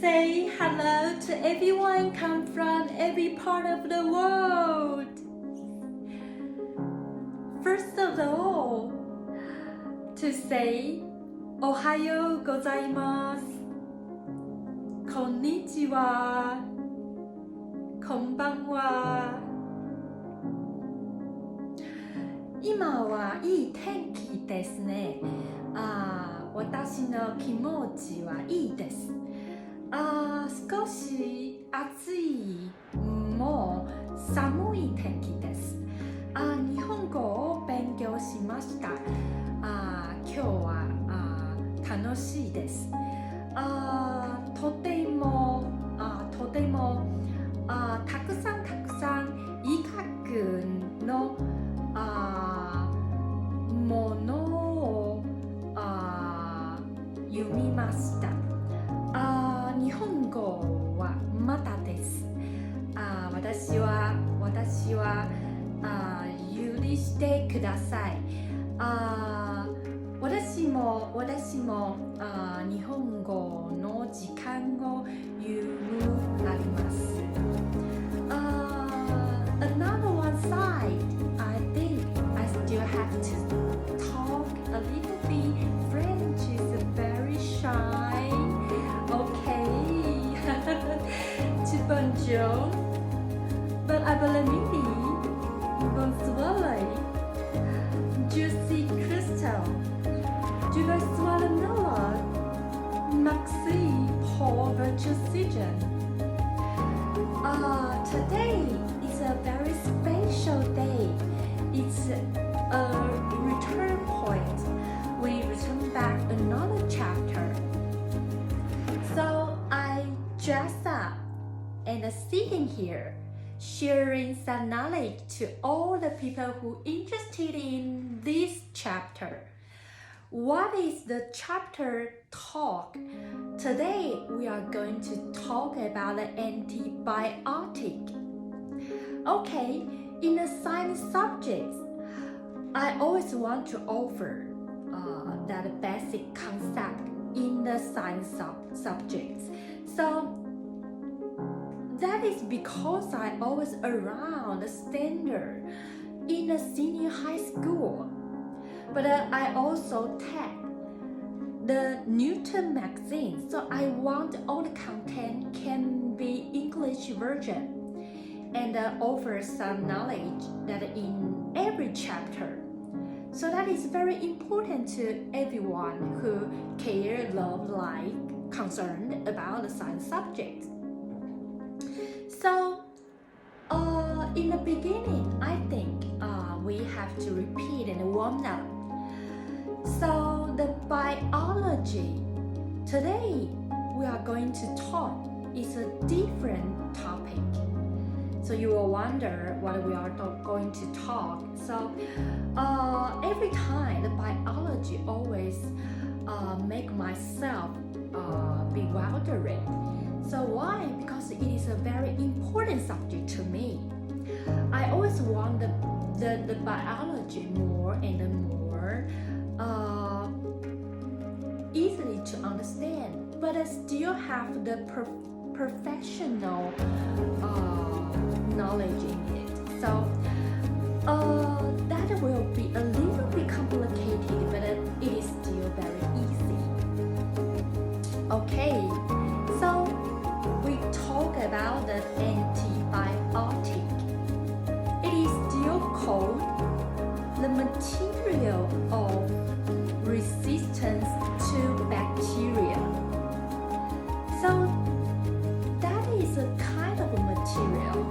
say hello to everyone come from every part of the world. First of all, to say Ohayo gozaimasu, konnichiwa, konbanwa. 今はいい天気ですね。私の気持ちはいいです。少し暑い、もう寒い天気です。日本語を勉強しました。今日は楽しいです。とてもたくさん医学のものを読みました。日本語はまだです。私は許してください。私も日本語の時間をあります。Another one side, I think I still have to talk a little bit. French is very shy. Okay. Tu bonjour. But I believe bonsoir. Je suis Crystal. Je vais soir Noah. Merci pour votre session. Today is a very special day. It's a return point. We return back another chapter. So I dress up and sitting here, sharing some knowledge to all the people who interested in this chapter. What is the chapter talk? Today we are going to talk about the antibiotic. Okay, in the science subjects, I always want to offer that basic concept in the science subjects. So that is because I always around the standard in a senior high school. But I also take the Newton magazine, so I want all the content can be English version and offer some knowledge that in every chapter. So that is very important to everyone who care, love, like, concerned about the science subject. So in the beginning, I think we have to repeat and warm up. So the biology, today we are going to talk is a different topic. So you will wonder what we are going to talk. So every time the biology always make myself bewildered. So why? Because it is a very important subject to me. I always want the biology more and more easily to understand, but I still have the professional knowledge in it. So that will be a little bit complicated, but it is still very easy. Okay, so we talk about the antibiotic. It is still called the material of resistance to bacteria. So that is a kind of material.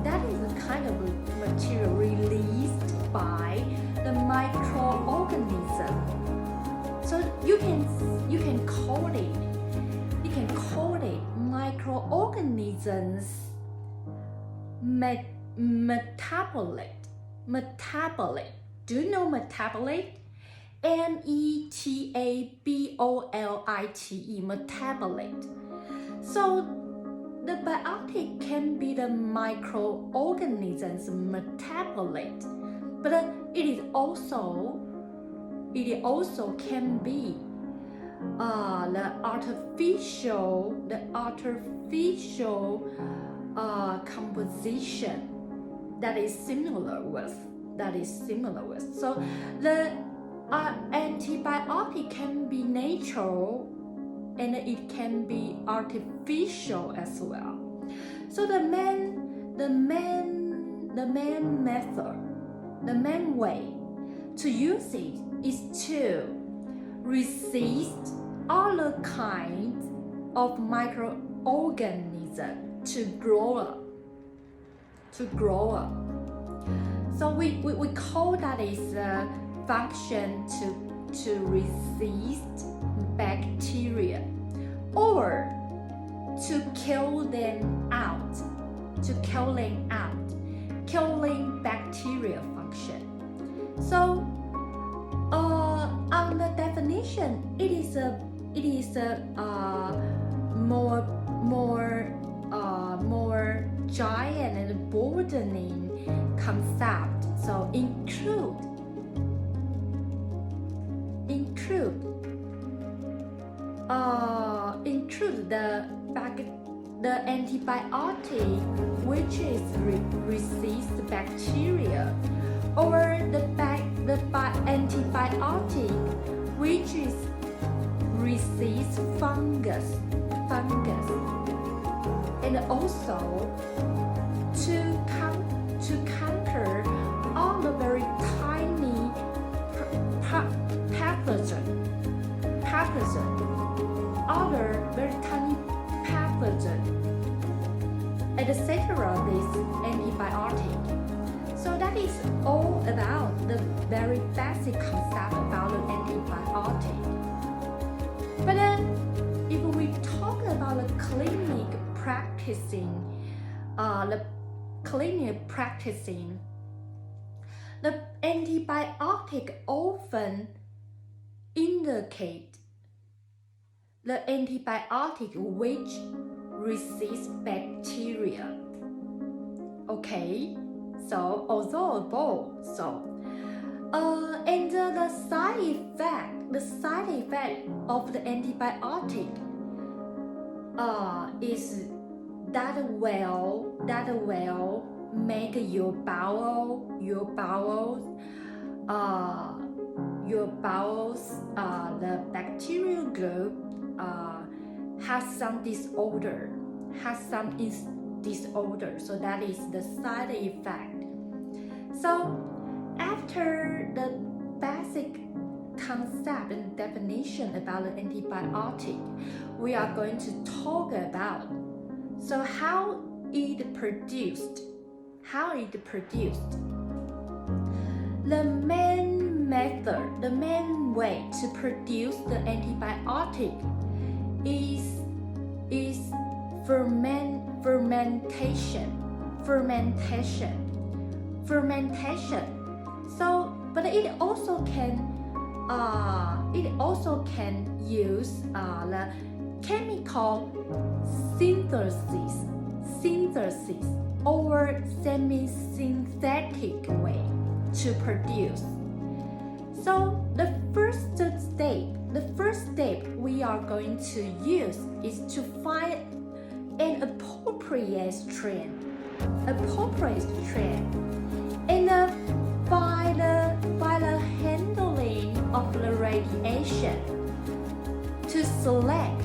That is a kind of material released by the microorganism. So you can call it microorganisms metabolite. Do you know metabolite? metabolite, metabolite. So the biotic can be the microorganisms metabolite, but it also can be the artificial composition that is similar with. So the antibiotic can be natural and it can be artificial as well. So the main way to use it is to resist all the kinds of microorganisms to grow up. So we call that is a function to resist bacteria or to kill them out, killing bacteria function. So on the definition, it is a more giant and broadening concept. So include the antibiotic which is resist bacteria, or the antibiotic which is resist fungus, and also to conquer all the very tiny other very tiny pathogen, etc. This antibiotic. So that is all about the very basic concept about the antibiotic. But if we talk about the clinic practicing, the antibiotic often indicate the antibiotic which resists bacteria. Okay, so and the side effect of the antibiotic is that will make your bowels the bacterial group has some disorder. So that is the side effect. So after the basic concept and definition about the antibiotic, we are going to talk about how it produced. The main way to produce the antibiotic is fermentation. So, but it also can use the chemical synthesis or semi-synthetic way to produce. So the first step we are going to use is to find an appropriate strain, and by the handling of the radiation to select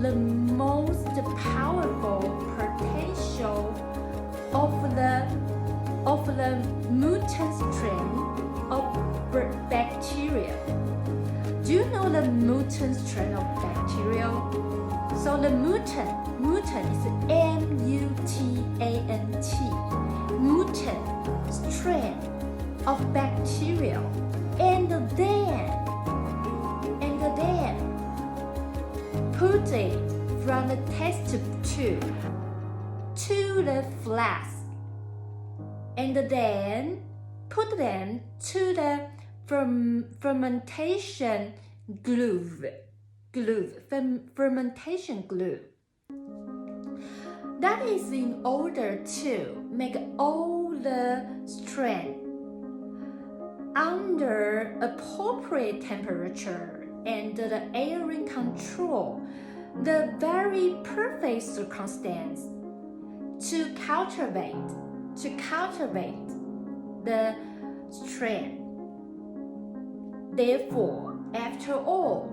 the most powerful potential of the mutant strain of bacteria. Do you know the mutant strain of bacteria? So the mutant is M-U-T-A-N-T, mutant strain of bacteria, and then put it from the test tube to the flask, and then put them to the fermentation glue. That is in order to make all the strain under appropriate temperature and the airing control, the very perfect circumstance to cultivate the strength. Therefore, after all,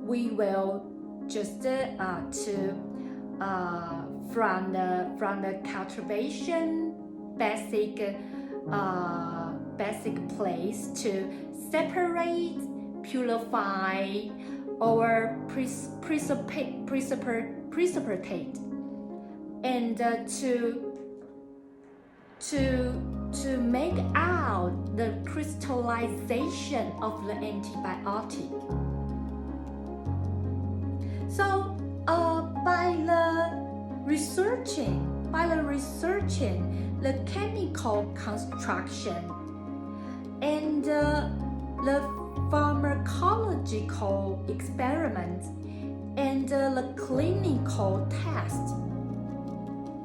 we will just from the cultivation basic place to separate, purify, or precipitate, and to make out the crystallization of the antibiotic. So by researching the chemical construction and the pharmacological experiments and the clinical test,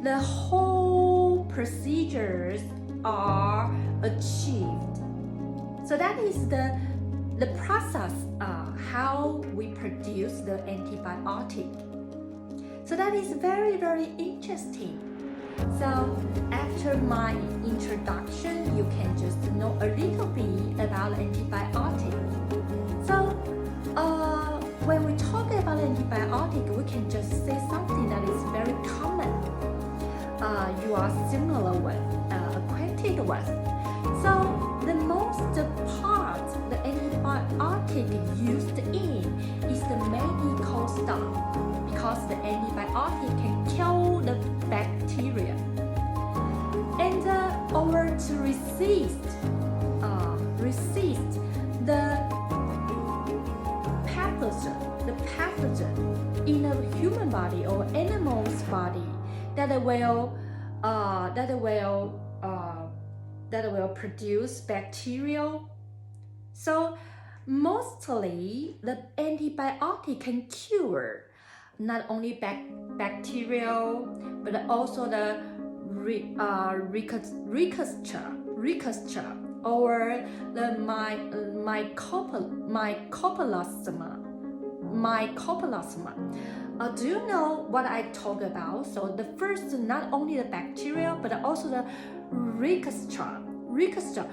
the whole procedures are achieved. So that is the process how we produce the antibiotic. So that is very, very interesting. So after my introduction, you can just know a little bit about antibiotic. So when we talk about antibiotic, we can just say something that is very common. You are similar with, acquainted with. So the most part the antibiotic used in is the medical stuff, because the antibiotic can kill the bacteria. And or to resist the pathogen in a human body or animal's body that will produce bacteria. So mostly the antibiotic can cure not only bacterial, but also the rickettsia or the mycoplasma. Do you know what I talk about? So the first, not only the bacteria, but also the rickettsia, RICKETTSIA,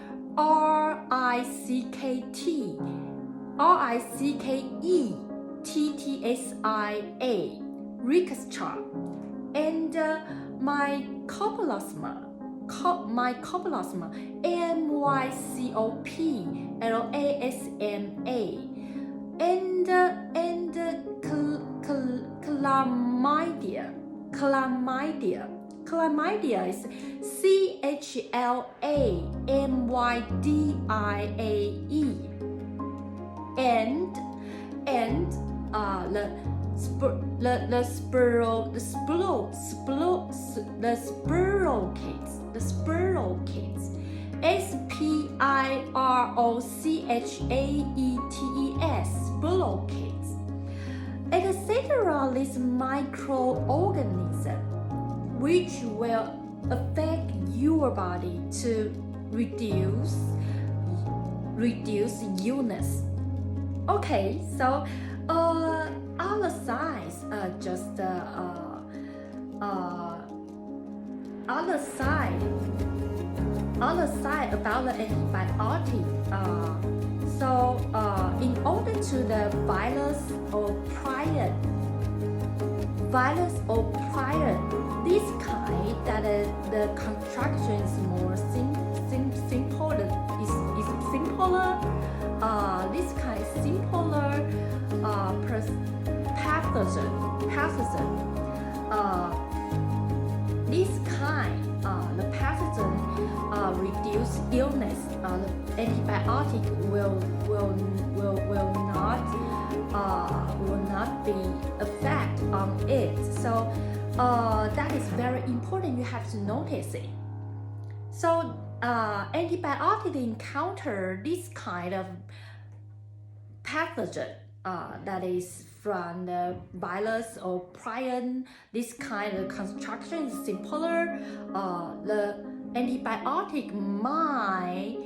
rickettsia, and mycoplasma, MYCOPLASMA, and chlamydia is CHLAMYDIAE, and the spirochetes, SPIROCHAETES, spirochetes, etc. These microorganisms which will affect your body to reduce illness. Okay, so other sides, other side about the antibiotic. So in order to the virus or prion, this kind that the construction is more simpler. This kind is simpler pathogen. This kind, the pathogen reduce illness. The antibiotic will not be effect on it. So that is very important. You have to notice it. So antibiotic encounter this kind of pathogen that is from the virus or prion. This kind of construction is simpler. The antibiotic might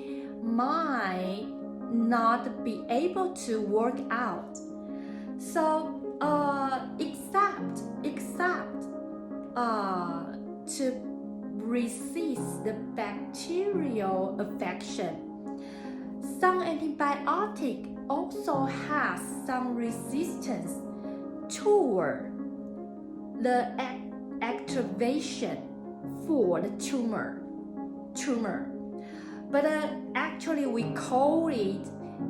not be able to work out. So except to resist the bacterial infection, some antibiotic also has some resistance toward the activation for the tumor. But actually we call it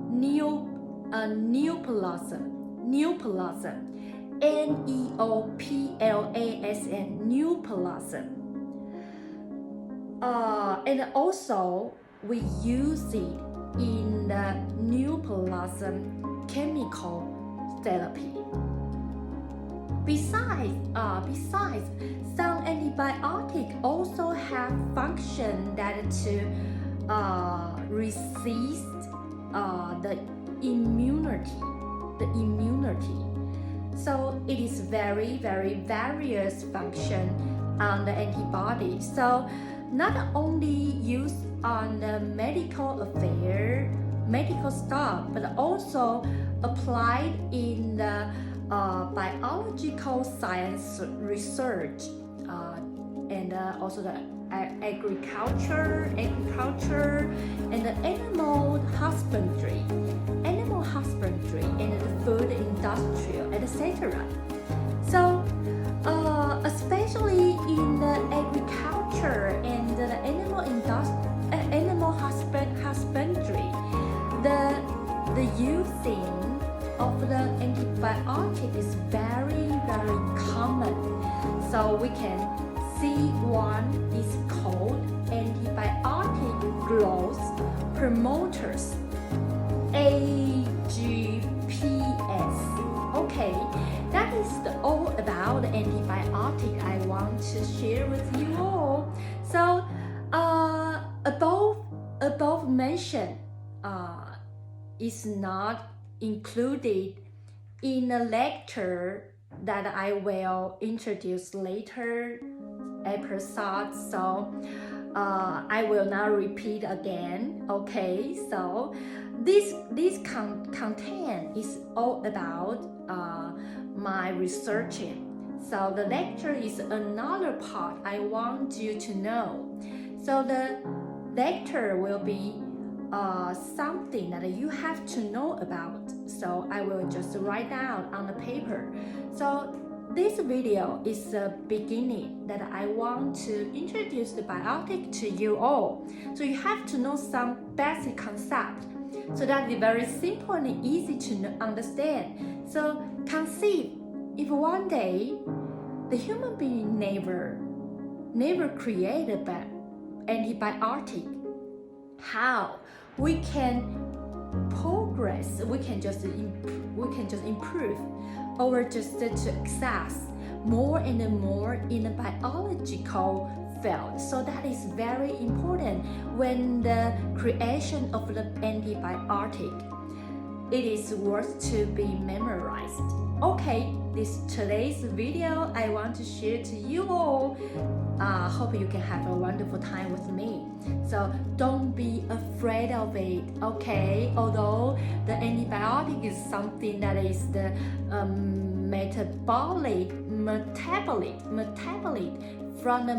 neoplasm, neoplasm, neoplasm. And also we use it in the neoplasm chemical therapy. Besides, some antibiotics also have function that to resist the immunity. So it is very various function on the antibody. So not only used on the medical stuff, but also applied in the biological science research and also the agriculture and the animal husbandry and the food industry, etc. So especially in the agriculture and the animal husbandry, the using of the antibiotic is very common. So we can see one is called antibiotic growth promoters, AGPS. Okay, that is all about antibiotic I want to share with you all. So above mentioned is not included in the lecture that I will introduce later episode. So I will not repeat again. Okay, so this content is all about my researching. So the lecture is another part I want you to know. So the lecture will be something that you have to know about. So I will just write down on the paper. So this video is the beginning that I want to introduce the biotic to you all. So you have to know some basic concept so that it's very simple and easy to understand. So conceive if one day the human being never created antibiotic, how we can progress, we can just improve or just to access more and more in the biological field. So that is very important when the creation of the antibiotic. It is worth to be memorized. Okay, this today's video I want to share to you all. Hope you can have a wonderful time with me. So don't be afraid of it, okay? Although the antibiotic is something that is the metabolite from the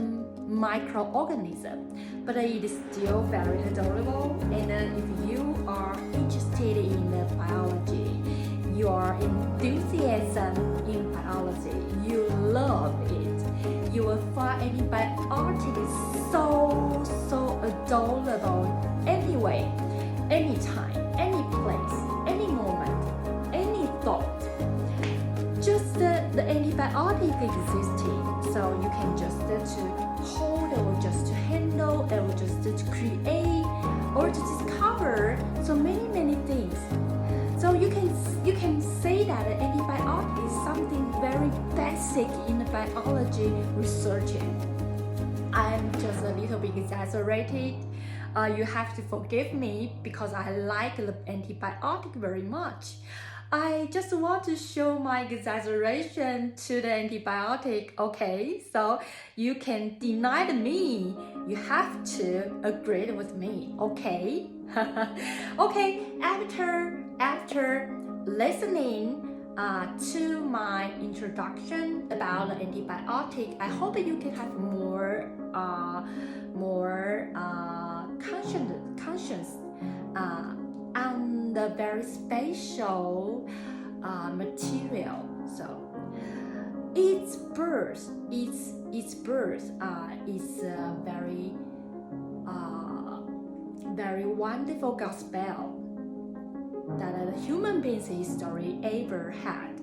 microorganism, but it is still very adorable. And if you are interested in the biology, you are enthusiasm in biology, you love it, you will find antibiotic is so adorable anyway, anytime, any place, any moment, any thought. Just the antibiotic existing, so you can just to hold or just to handle or just to create or to discover so many things. So you can say that antibiotic is something very basic in the biology researching. I'm just a little bit exaggerated. You have to forgive me because I like the antibiotic very much. I just want to show my exaggeration to the antibiotic, okay? So you can deny me. You have to agree with me, okay? Okay, after listening to my introduction about the antibiotic, I hope you can have more conscience on the very special material. So its birth is a very wonderful gospel that a human being's history ever had.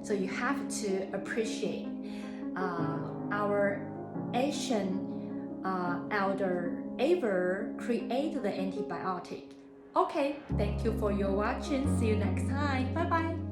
So you have to appreciate our Asian elder ever created the antibiotic. Okay, thank you for your watching. See you next time. Bye bye.